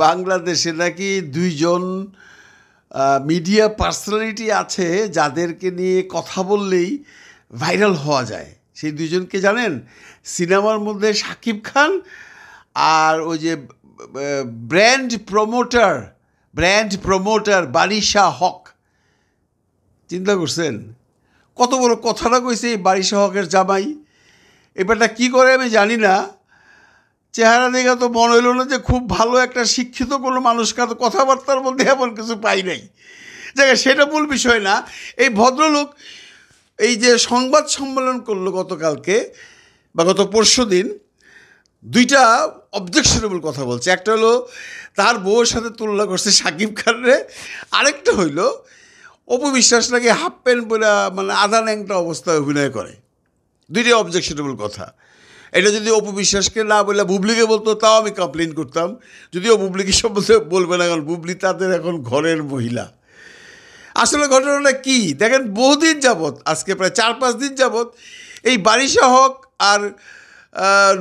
বাংলাদেশে নাকি দুইজন মিডিয়া পার্সোনালিটি আছে যাদেরকে নিয়ে কথা বললেই ভাইরাল হওয়া যায়। সেই দুইজনকে জানেন? সিনেমার মধ্যে শাকিব খান আর ওই যে ব্র্যান্ড প্রমোটার বারিশা হক। চিন্তা করছেন কত বড় কথাটা কইছে এই বারিশা হকের জামাই? এবারটা কী করে আমি জানি না, চেহারা দেখে তো মনে হইল না যে খুব ভালো একটা শিক্ষিত কোনো মানুষ, কারণ কথাবার্তার মধ্যে এমন কিছু পাই নাই। জায়গা সেটা মূল বিষয় না। এই ভদ্রলোক এই যে সংবাদ সম্মেলন করলো গতকালকে বা গত পরশু দিন, দুইটা অবজেকশনেবল কথা বলছে। একটা হলো তার বউয়ের সাথে তুলনা করছে শাকিব খানরে, আরেকটা হইল অপু বিশ্বাস নাকি হাফ প্যান্ট পরে মানে আধা ন্যাংটা অবস্থায় অভিনয় করে। দুইটাই অবজেকশনেবল কথা। এটা যদি অপু বিশ্বাসকে না বলে বুবলিকে বলতো তাও আমি কমপ্লেন করতাম, যদিও বুবলিকে সম্বন্ধে বলবে না, কারণ বুবলি তাদের এখন ঘরের মহিলা। আসলে ঘটনাটা কি দেখেন, বহুদিন যাবৎ, আজকে প্রায় 4-5 দিন যাবৎ এই বারিশা হক আর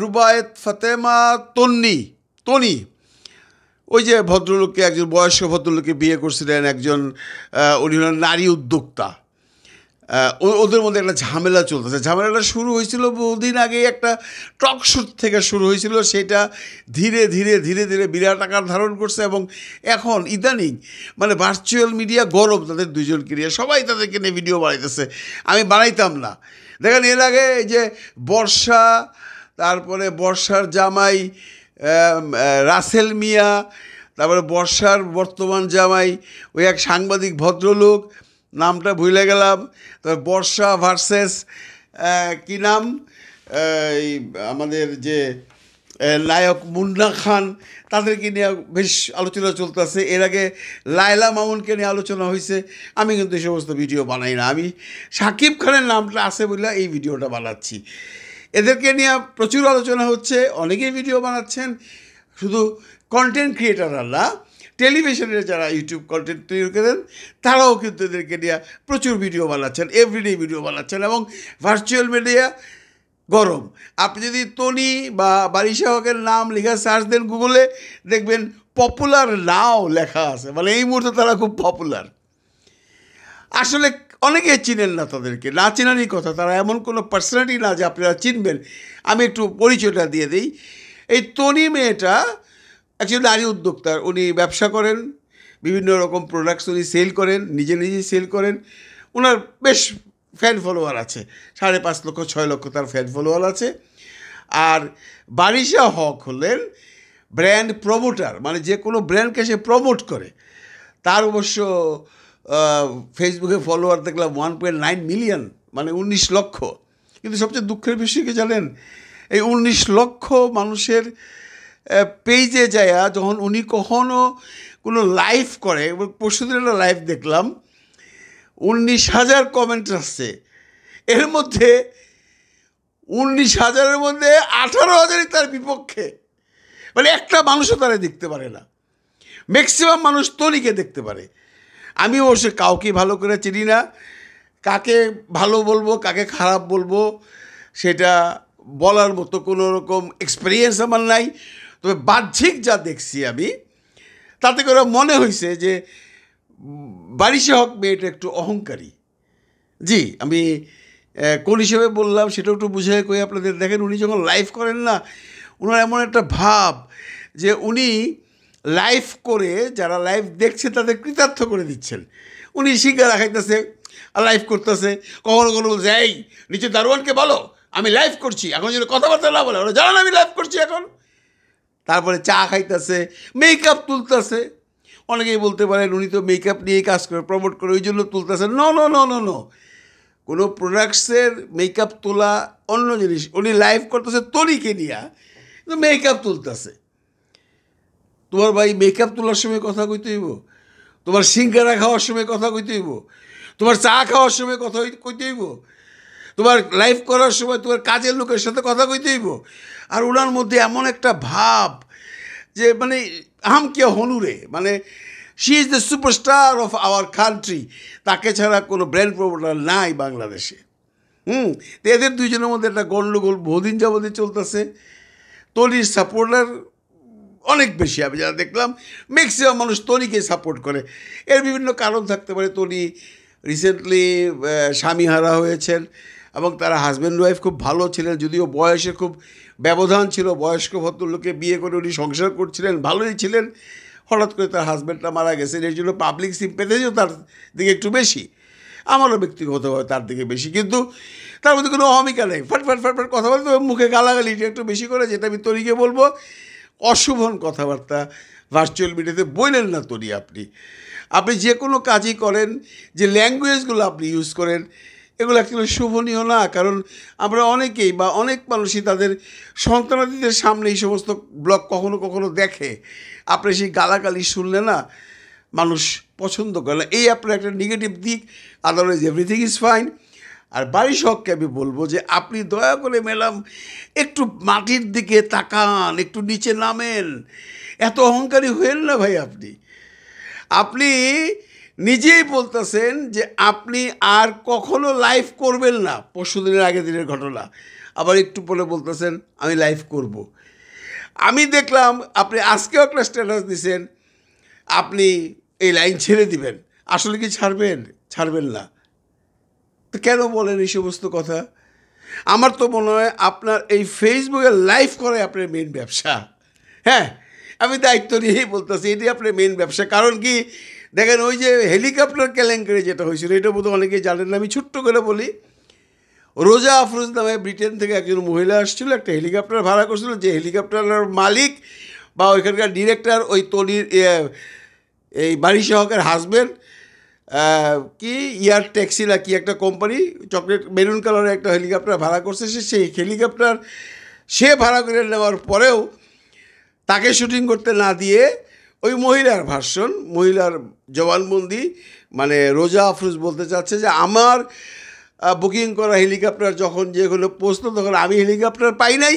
রুবায়েত ফাতেমা তনি ওই যে ভদ্রলোককে, একজন বয়স্ক ভদ্রলোককে বিয়ে করছিলেন, একজন উনি হলেন নারী উদ্যোক্তা, ওদের মধ্যে একটা ঝামেলা চলতেছে। ঝামেলাটা শুরু হয়েছিল বহুদিন আগে, একটা টক শো থেকে শুরু হয়েছিল। সেটা ধীরে ধীরে ধীরে ধীরে বিরাট আকার ধারণ করছে এবং এখন ইদানিং মানে ভার্চুয়াল মিডিয়া গরম তাদের দুজনকে নিয়ে, সবাই তাদেরকে নিয়ে ভিডিও বানাইতেছে। আমি বানাইতাম না। দেখেন এর আগে এই যে বর্ষা, তারপরে বর্ষার জামাই রাসেল মিয়া, তারপরে বর্ষার বর্তমান জামাই ওই এক সাংবাদিক ভদ্রলোক, নামটা ভুলে গেলাম। তারপর বর্ষা ভার্সেস কী নাম, এই আমাদের যে নায়ক মুন্না খান, তাদেরকে নিয়ে বেশ আলোচনা চলতেছে। এর আগে লায়লা মামুনকে নিয়ে আলোচনা হয়েছে। আমি কিন্তু এই সমস্ত ভিডিও বানাই না, আমি শাকিব খানের নামটা আছে বলে এই ভিডিওটা বানাচ্ছি। এদেরকে নিয়ে প্রচুর আলোচনা হচ্ছে, অনেকেই ভিডিও বানাচ্ছেন, শুধু কন্টেন্ট ক্রিয়েটাররা না, টেলিভিশনের যারা ইউটিউব কন্টেন্ট তৈরি করেন তারাও কিন্তু এদেরকে নিয়ে প্রচুর ভিডিও বানাচ্ছেন, এভরিডে ভিডিও বানাচ্ছেন এবং ভার্চুয়াল মিডিয়া গরম। আপনি যদি তনি বা বারিশা হকের নাম লেখা সার্চ দেন গুগলে, দেখবেন পপুলার নাও লেখা আছে, মানে এই মুহূর্তে তারা খুব পপুলার। আসলে অনেকে চিনেন না তাদেরকে, না চেনারই কথা, তারা এমন কোনো পার্সোনালিটি না যে আপনারা চিনবেন। আমি একটু পরিচয়টা দিয়ে দিই। এই তনি মেয়েটা অ্যাকচুয়ালি নারী উদ্যোক্তা, উনি ব্যবসা করেন, বিভিন্ন রকম প্রোডাক্টস উনি সেল করেন, নিজেই সেল করেন। ওনার বেশ ফ্যান ফলোয়ার আছে, 5.5 লক্ষ 6 লক্ষ তার ফ্যান ফলোয়ার আছে। আর বারিশা হক হলেন ব্র্যান্ড প্রমোটার, মানে যে কোনো ব্র্যান্ডকে সে প্রমোট করে। তার অবশ্য ফেসবুকে ফলোয়ার দেখলাম 1.9 মিলিয়ন, মানে 19 লক্ষ। কিন্তু সবচেয়ে দুঃখের বিষয় কি জানেন, এই 19 লক্ষ মানুষের পেজে যায় যখন উনি কখনও কোনো লাইভ করে, পরশুদিন একটা লাইভ দেখলাম, 19,000 কমেন্ট আসছে। এর মধ্যে 19,000-এর মধ্যে 18,000-ই তার বিপক্ষে, মানে একটা মানুষও তারা দেখতে পারে না। ম্যাক্সিমাম মানুষ তনিকে দেখতে পারে। আমি অবশ্য কাউকে ভালো করে চিনি না, কাকে ভালো বলবো কাকে খারাপ বলবো সেটা বলার মতো কোনো রকম এক্সপিরিয়েন্স আমার নাই। তবে বাহ্যিক যা দেখছি আমি, তাতে করে মনে হয়েছে যে বারিশা হক মেয়েটা একটু অহংকারী। জি, আমি কোন হিসেবে বললাম সেটাও একটু বুঝে কই আপনাদের। দেখেন উনি যখন লাইভ করেন না, ওনার এমন একটা ভাব যে উনি লাইভ করে যারা লাইভ দেখছে তাদের কৃতার্থ করে দিচ্ছেন। উনি সিঙ্গারা খাইতেছে আর লাইভ করতেছে, কখনো কখনো বলছে এই নিচে দারোয়ানকে বলো আমি লাইভ করছি, এখন যেন কথাবার্তা না বলে, ওরা জানান আমি লাইভ করছি এখন। তারপরে চা খাইতেছে, মেকআপ তুলতেছে। অনেকেই বলতে পারেন উনি তো মেকআপ নিয়েই কাজ করে, প্রমোট করে, ওই জন্য তুলতেছে। নো, কোনো প্রোডাক্টসের মেকআপ তোলা অন্য জিনিস। উনি লাইভ করতেছে তনিকে নিয়ে, কিন্তু মেকআপ তুলতেছে। তোমার ভাই মেকআপ তোলার সময় কথা কইতে হইব, তোমার সিঙ্গারা খাওয়ার সময় কথা কইতে হইব, তোমার চা খাওয়ার সময় কথা কইতে হইব, তোমার লাইভ করার সময় তোমার কাজের লোকের সাথে কথা কইতে হইব। আর ওনার মধ্যে এমন একটা ভাব যে মানে আহমকিয়া হনুরে, মানে she is the superstar of our country, তাকে ছাড়া কোনো ব্র্যান্ড প্রমোটার নাই বাংলাদেশে। তো এদের দুইজনের মধ্যে একটা গণ্ডগোল বহুদিন যাবতীয় চলতেছে। তলির সাপোর্টার অনেক বেশি। আমি যারা দেখলাম ম্যাক্সিমাম মানুষ তনিকে সাপোর্ট করে। এর বিভিন্ন কারণ থাকতে পারে। তনি রিসেন্টলি স্বামীহারা হয়েছেন এবং তারা হাজব্যান্ড ওয়াইফ খুব ভালো ছিলেন, যদিও বয়সে খুব ব্যবধান ছিল। বয়স্ক ভদ্রলোকে বিয়ে করে উনি সংসার করছিলেন, ভালোই ছিলেন। হঠাৎ করে তার হাজব্যান্ডটা মারা গেছেন, এর জন্য পাবলিক সিম্প্যাথিও তার দিকে একটু বেশি, আমারও ব্যক্তিগতভাবে তার দিকে বেশি। কিন্তু তার মধ্যে কোনো অহমিকা নেই, ফাটফাট ফাটফাট কথা বলতে মুখে গালাগালি একটু বেশি করে, যেটা আমি তরিকে বলবো অশুভন কথাবার্তা ভার্চুয়াল মিডিয়াতে বললেন না তরি। আপনি যে কোনো কাজই করেন, যে ল্যাঙ্গুয়েজগুলো আপনি ইউজ করেন, এগুলো অ্যাকচুয়ালি শুভনীয় না। কারণ আমরা অনেকেই বা অনেক মানুষই তাদের সন্তানাদিদের সামনে এই সমস্ত ব্লগ কখনো কখনো দেখে। আপনি সেই গালাগালি শুনলে না মানুষ পছন্দ করে না, এই আপনার একটা নেগেটিভ দিক। Otherwise everything is fine. আর বারিশ হককে আমি বলবো যে আপনি দয়া করে ম্যাডাম একটু মাটির দিকে তাকান, একটু নিচে নামেন, এত অহংকারী হয়েন না ভাই। আপনি নিজেই বলতেছেন যে আপনি আর কখনো লাইভ করবেন না, পরশুদিনের আগের দিনের ঘটনা। আবার একটু পরে বলতেছেন আমি লাইভ করব। আমি দেখলাম আপনি আজকেও একটা স্ট্যাটাস দিয়েছেন আপনি এই লাইন ছেড়ে দিবেন। আসলে কি ছাড়বেন না? তো কেন বলেন এই সমস্ত কথা? আমার তো মনে হয় আপনার এই ফেসবুকে লাইভ করাই আপনার মেন ব্যবসা। হ্যাঁ, আমি দায়িত্ব নিয়েই বলতেছি, এটি আপনার মেন ব্যবসা। কারণ কি দেখেন, ওই যে হেলিকপ্টার কেলেঙ্কারি যেটা হয়েছিল, এটা বোধহয় অনেকেই জানেন না। আমি ছোট্ট করে বলি, রোজা আফরোজ নামে ব্রিটেন থেকে একজন মহিলা আসছিল, একটা হেলিকপ্টার ভাড়া করছিল। যে হেলিকপ্টারের মালিক বা ওইখানকার ডিরেক্টর ওই তলির এই বারিশ হকের হাজব্যান্ড, কি ইয়ার ট্যাক্সি না কি একটা কোম্পানি, চকলেট মেরুন কালারের একটা হেলিকপ্টার ভাড়া করছে। সেই হেলিকপ্টার সে ভাড়া করে নেওয়ার পরেও তাকে শুটিং করতে না দিয়ে ওই মহিলার ভার্সন, মহিলার জবানবন্দি, মানে রোজা আফরোজ বলতে চাচ্ছে যে আমার বুকিং করা হেলিকপ্টার যখন যেগুলো পৌঁছতো তখন আমি হেলিকপ্টার পাই নাই,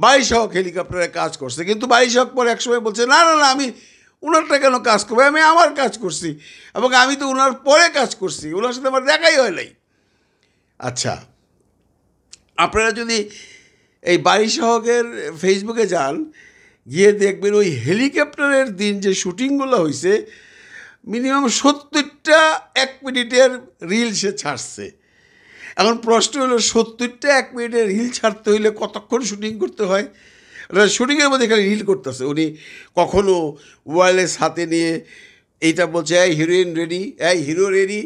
বারিশ হক হেলিকপ্টারে কাজ করছে। কিন্তু বারিশ হক পরে একসময় বলছে না না না, আমি ওনারটা কেন কাজ করবো, আমি আমার কাজ করছি এবং আমি তো ওনার পরে কাজ করছি, ওনার সাথে আমার দেখাই হয় নাই। আচ্ছা, আপনারা যদি এই বারিশ হকের ফেসবুকে যান, গিয়ে দেখবেন ওই হেলিকপ্টারের দিন যে শুটিংগুলো হয়েছে, মিনিমাম 70টা 1 মিনিটের রিল সে ছাড়ছে। এখন প্রশ্ন হলো 70টা 1 মিনিটের রিল ছাড়তে হইলে কতক্ষণ শুটিং করতে হয়? শুটিংয়ের মধ্যে এখানে রিল করতেছে। উনি কখনো ওয়্যারলেস হাতে নিয়ে এইটা বলছে এই হিরোইন রেডি, এই হিরো রেডি,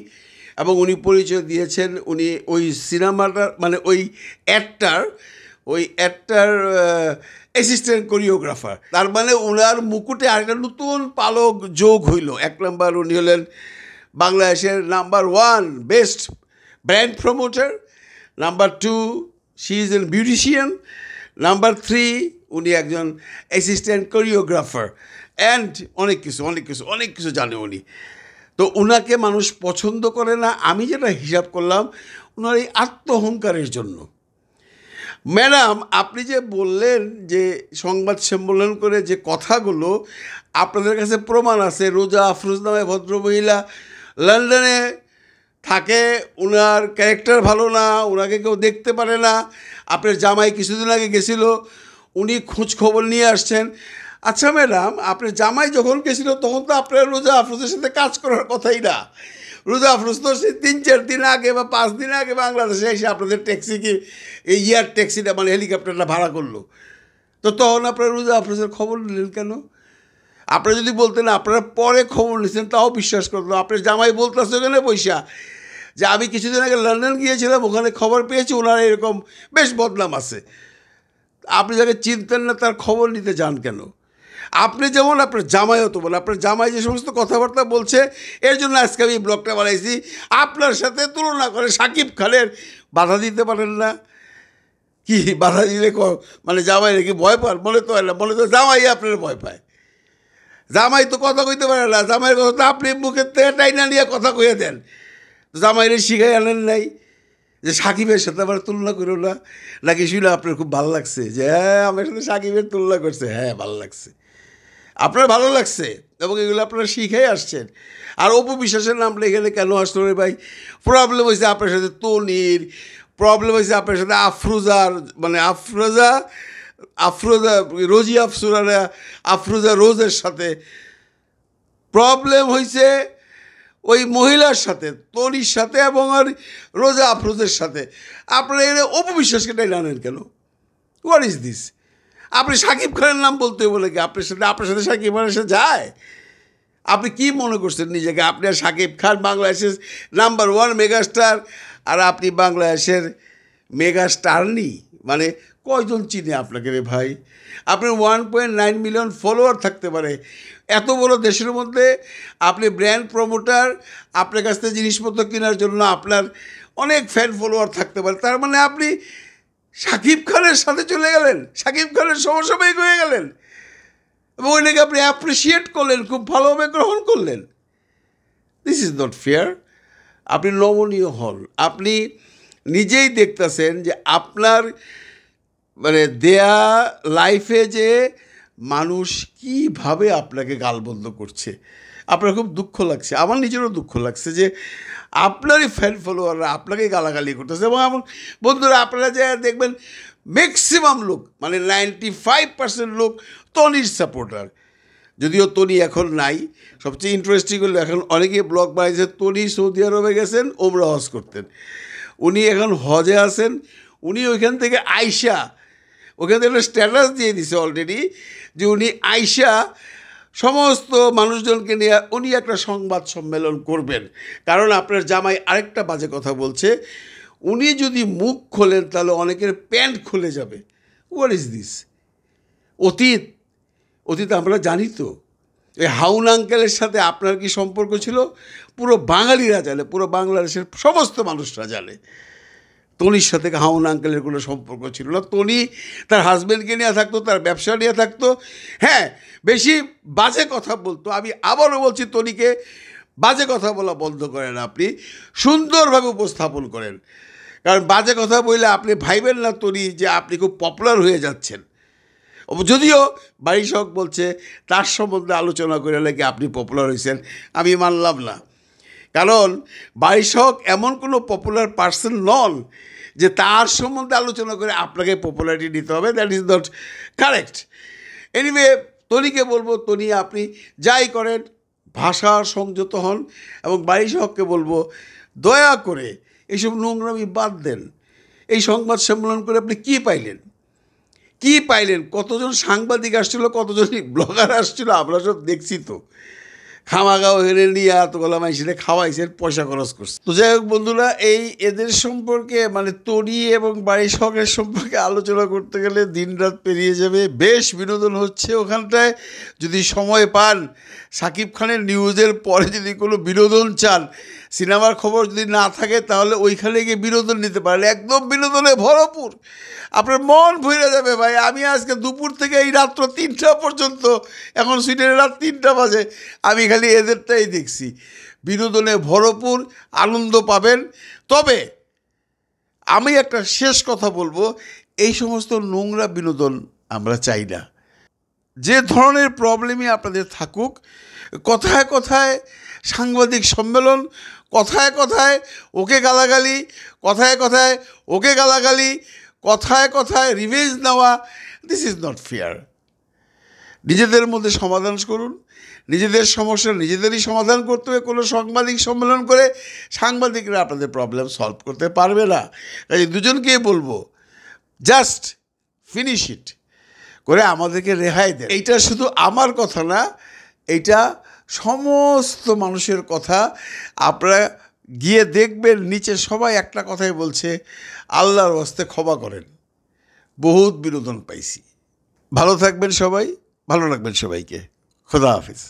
এবং উনি পরিচয় দিয়েছেন উনি ওই সিনেমাটার মানে ওই অ্যাক্টার অ্যাসিস্ট্যান্ট কোরিওগ্রাফার। তার মানে ওনার মুকুটে আরেকটা নতুন পালক যোগ হইল। 1 নম্বর উনি হলেন বাংলাদেশের number 1 best brand promoter, number 2 she is an beautician, number 3 উনি একজন অ্যাসিস্ট্যান্ট কোরিওগ্রাফার, অ্যান্ড অনেক কিছু জানে উনি। তো ওনাকে মানুষ পছন্দ করে না। আমি যেটা হিসাব করলাম ওনার এই আত্মহংকারের জন্য। ম্যাডাম, আপনি যে বললেন যে সংবাদ সম্মেলন করে যে কথাগুলো, আপনাদের কাছে প্রমাণ আছে। রোজা আফরোজ নামে ভদ্রমহিলা লন্ডনে থাকে, ওনার ক্যারেক্টার ভালো না, ওনাকে কেউ দেখতে পারে না। আপনার জামাই কিছুদিন আগে গেছিল, উনি খোঁজ খবর নিয়ে আসছেন। আচ্ছা ম্যাডাম, আপনার জামাই যখন গেছিল তখন তো আপনার রোজা আফরোজের সাথে কাজ করার কথাই না। রোজা আফরোজ তো সে 3-4 দিন আগে বা 5 দিন আগে বাংলাদেশে এসে আপনাদের ট্যাক্সি কি এই ইয়ার ট্যাক্সিটা মানে হেলিকপ্টারটা ভাড়া করলো। তো তখন আপনার রোজা আফরোজের খবর নিলেন কেন? আপনারা যদি বলতেন আপনারা পরে খবর নিচ্ছেন তাও বিশ্বাস করতো। আপনার জামাই বলতেছে ওখানে পয়সা যে আমি কিছুদিন আগে লন্ডন গিয়েছিলাম, ওখানে খবর পেয়েছি ওনার এরকম বেশ বদনাম আছে। আপনি যাকে চিনতেন না তার খবর নিতে যান কেন? আপনি যেমন আপনার জামাইও তো বলে, আপনার জামাই যে সমস্ত কথাবার্তা বলছে এর জন্য আজকে আমি ব্লগটা বানাইছি। আপনার সাথে তুলনা করে সাকিব খানের বাধা দিতে পারেন না? কি বাধা দিলে মানে জামাই নাকি ভয় পান? মনে তো হয় না, মনে তো জামাই আপনার ভয় পায়। জামাই তো কথা কইতে পারে না, জামাইয়ের কথা তো আপনি মুখের থেকে টাইনা নিয়ে কথা কইয়া দেন। তো জামাইরে শিখাই আনেন নাই যে সাকিবের সাথে আবার তুলনা করো না? নাকি শুনে আপনার খুব ভালো লাগছে যে হ্যাঁ আমার সাথে সাকিবের তুলনা করছে? হ্যাঁ ভালো লাগছে, আপনার ভালো লাগছে এবং এগুলো আপনারা শিখেই আসছেন। আর অপু বিশ্বাসের নামটা এখানে কেন আসলো রে ভাই? প্রবলেম হয়েছে আপনার সাথে তনির, প্রবলেম হয়েছে আপনার সাথে আফরোজা রোজি আফরোজা রোজের সাথে, প্রবলেম হয়েছে ওই মহিলার সাথে, তনির সাথে এবং আর রোজা আফরোজের সাথে। আপনারা এর অপবিশ্বাসকে টানেন কেন? What is this? আপনি শাকিব খানের নাম বলতে বলে কি আপনার সাথে শাকিব খানের সাথে যায়? আপনি কি মনে করছেন নিজেকে? আপনি আর শাকিব খান বাংলাদেশের নাম্বার 1 মেগাস্টার, আর আপনি বাংলাদেশের মেগাস্টার নি? মানে কয়জন চিনে আপনাকে রে ভাই? আপনার 1.9 মিলিয়ন ফলোয়ার থাকতে পারে। এত বড় দেশের মধ্যে আপনি ব্র্যান্ড প্রমোটার, আপনার কাছ থেকে জিনিসপত্র কেনার জন্য আপনার অনেক ফ্যান ফলোয়ার থাকতে পারে। তার মানে আপনি শাকিব খানের সাথে চলে গেলেন, শাকিব খানের সমসাময়িক হয়ে গেলেন এবং ওইটাকে আপনি অ্যাপ্রিসিয়েট করলেন, খুব ভালোভাবে গ্রহণ করলেন। This is not fair. আপনি নমনীয় হন। আপনি নিজেই দেখতেছেন যে আপনার মানে দেয়া লাইফে যে মানুষ কীভাবে আপনাকে গালবন্ধ করছে। আপনার খুব দুঃখ লাগছে, আমার নিজেরও দুঃখ লাগছে যে আপনারই ফ্যান ফলোয়াররা আপনাকে গালাগালি করতেছে। এবং আমার বন্ধুরা, আপনারা যে দেখবেন ম্যাক্সিমাম লোক, মানে 95% লোক তনির সাপোর্টার। যদিও তনি এখন নাই। সবচেয়ে ইন্টারেস্টিং হলো এখন অনেকে ব্লগ বানিয়েছে তনি সৌদি আরবে গেছেন ওমরা হজ করতেন, উনি এখন হজে আছেন। উনি ওইখান থেকে আইসা, ওখান থেকে স্ট্যাটাস দিয়ে দিছে অলরেডি যে উনি আইসা সমস্ত মানুষজনকে নিয়ে উনি একটা সংবাদ সম্মেলন করবেন। কারণ আপনার জামাই আরেকটা বাজে কথা বলছে, উনি যদি মুখ খোলেন তাহলে অনেকের প্যান্ট খুলে যাবে। What is this? অতীত আমরা জানি তো। এই হাউন আঙ্কেলের সাথে আপনার কি সম্পর্ক ছিল পুরো বাঙালিরা জানে, পুরো বাংলাদেশের সমস্ত মানুষরা জানে। তনির সাথে হাউন আঙ্কেলের কোনো সম্পর্ক ছিল না। তনি তার হাজব্যান্ডকে নিয়ে থাকতো, তার ব্যবসা নিয়ে থাকতো। হ্যাঁ, বেশি বাজে কথা বলতো। আমি আবারও বলছি, তনিকে বাজে কথা বলা বন্ধ করেন, আপনি সুন্দরভাবে উপস্থাপন করেন। কারণ বাজে কথা বললে আপনি ভাইবেন না তনি যে আপনি খুব পপুলার হয়ে যাচ্ছেন। যদিও বারিশ হক বলছে তার সম্বন্ধে আলোচনা করে নাকি আপনি পপুলার হয়েছেন, আমি মানলাম না। কারণ বারিশ হক এমন কোনো পপুলার পার্সন নন যে তার সম্বন্ধে আলোচনা করে আপনাকে পপুলারিটি দিতে হবে। That is not correct. Anyway, তনিকে বলবো, তনি আপনি যাই করেন ভাষার সংযত হন। এবং বারিশ হককে বলবো, দয়া করে এইসব নোংরামি বাদ দেন। এই সংবাদ সম্মেলন করে আপনি কী পাইলেন? কতজন সাংবাদিক আসছিল, কতজন ব্লগার আসছিল, আমরা সব দেখছি তো। খামাগাও হেরে নিয়ে এতগুলা মাইসিরে খাওয়াইছেন, পয়সা খরচ করছে। তো যাই হোক বন্ধুরা, এদের সম্পর্কে মানে তনি এবং বারিশ হকের সম্পর্কে আলোচনা করতে গেলে দিন রাত পেরিয়ে যাবে। বেশ বিনোদন হচ্ছে ওখানটায়। যদি সময় পান, শাকিব খানের নিউজের পরে যদি কোনো বিনোদন চান, সিনেমার খবর যদি না থাকে, তাহলে ওইখানে গিয়ে বিনোদন নিতে পারেন। একদম বিনোদনে ভরপুর, আপনার মন ভরে যাবে ভাই। আমি আজকে দুপুর থেকে এই রাত্র 3টা পর্যন্ত, এখন সুইডেনের রাত 3টা বাজে, আমি খালি এদেরটাই দেখছি। বিনোদনে ভরপুর, আনন্দ পাবেন। তবে আমি একটা শেষ কথা বলবো, এই সমস্ত নোংরা বিনোদন আমরা চাই না। যে ধরনের প্রবলেমই আপনাদের থাকুক, কথায় কথায় সাংবাদিক সম্মেলন, কথায় কথায় ওকে গালাগালি, কথায় কথায় ওকে গালাগালি, কথায় কথায় রিভেঞ্জ নেওয়া, দিস ইজ নট ফেয়ার। নিজেদের মধ্যে সমাধান করুন, নিজেদের সমস্যা নিজেদেরই সমাধান করতে হবে। কোনো সাংবাদিক সম্মেলন করে সাংবাদিকরা আপনাদের প্রবলেম সলভ করতে পারবে না। তাই দুজনকেই বলবো, জাস্ট ফিনিশ ইট করে আমাদেরকে রেহাই দেন। এইটা শুধু আমার কথা না, এইটা সমস্ত মানুষের কথা। আপনারা গিয়ে দেখবেন নিচে সবাই একটা কথাই বলছে, আল্লাহর ওয়াস্তে ক্ষমা করেন। বহুত বিনোদন পাইছি। ভালো থাকবেন সবাই, ভালো রাখবেন সবাইকে। খোদা হাফিজ।